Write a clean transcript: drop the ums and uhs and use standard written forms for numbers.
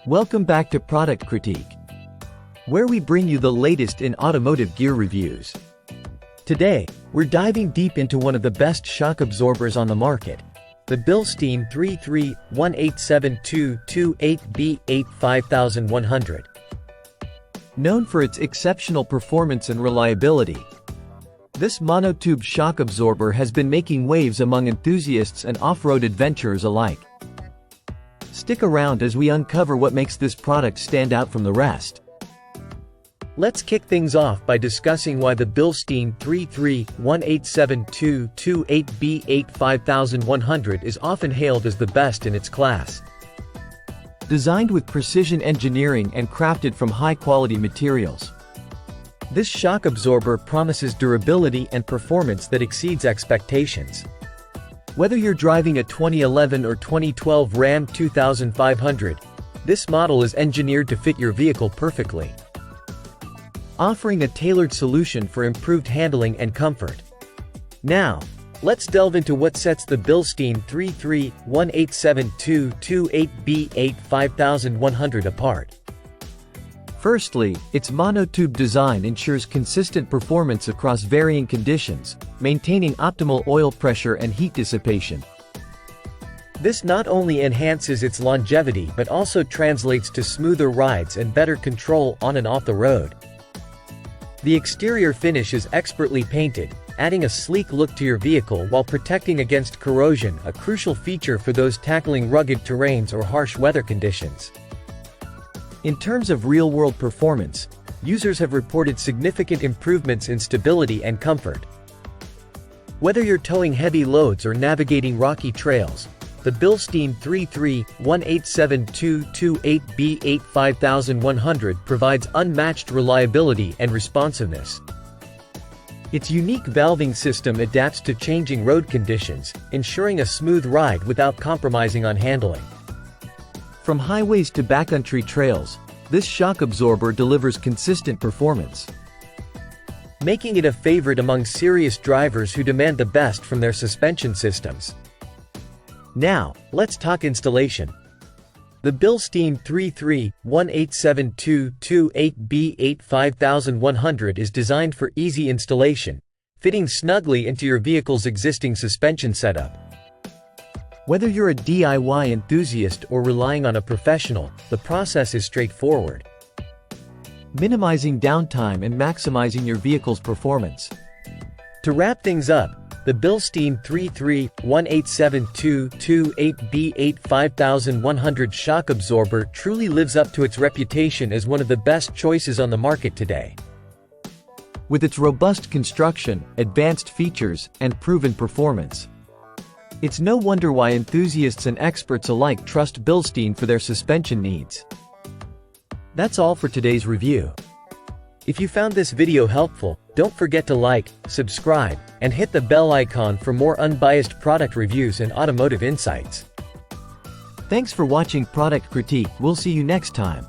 Welcome back to Product Critique, where we bring you the latest in automotive gear reviews. Today, we're diving deep into one of the best shock absorbers on the market, the Bilstein 33-1872228B85100. Known for its exceptional performance and reliability, this monotube shock absorber has been making waves among enthusiasts and off-road adventurers alike. Stick around as we uncover what makes this product stand out from the rest. Let's kick things off by discussing why the Bilstein 33-1872228B85100 is often hailed as the best in its class. Designed with precision engineering and crafted from high-quality materials, this shock absorber promises durability and performance that exceeds expectations. Whether you're driving a 2011 or 2012 Ram 2500, this model is engineered to fit your vehicle perfectly, offering a tailored solution for improved handling and comfort. Now, let's delve into what sets the Bilstein 33-1872228B85100 apart. Firstly, its monotube design ensures consistent performance across varying conditions, maintaining optimal oil pressure and heat dissipation. This not only enhances its longevity but also translates to smoother rides and better control on and off the road. The exterior finish is expertly painted, adding a sleek look to your vehicle while protecting against corrosion, a crucial feature for those tackling rugged terrains or harsh weather conditions. In terms of real-world performance, users have reported significant improvements in stability and comfort. Whether you're towing heavy loads or navigating rocky trails, the Bilstein 33-1872228B85100 provides unmatched reliability and responsiveness. Its unique valving system adapts to changing road conditions, ensuring a smooth ride without compromising on handling. From highways to backcountry trails, this shock absorber delivers consistent performance, making it a favorite among serious drivers who demand the best from their suspension systems. Now, let's talk installation. The Bilstein 33-1872228B85100 is designed for easy installation, fitting snugly into your vehicle's existing suspension setup. Whether you're a DIY enthusiast or relying on a professional, the process is straightforward, minimizing downtime and maximizing your vehicle's performance. To wrap things up, the Bilstein 33-1872228B85100 shock absorber truly lives up to its reputation as one of the best choices on the market today. With its robust construction, advanced features, and proven performance, it's no wonder why enthusiasts and experts alike trust Bilstein for their suspension needs. That's all for today's review. If you found this video helpful, don't forget to like, subscribe, and hit the bell icon for more unbiased product reviews and automotive insights. Thanks for watching Product Critique. We'll see you next time.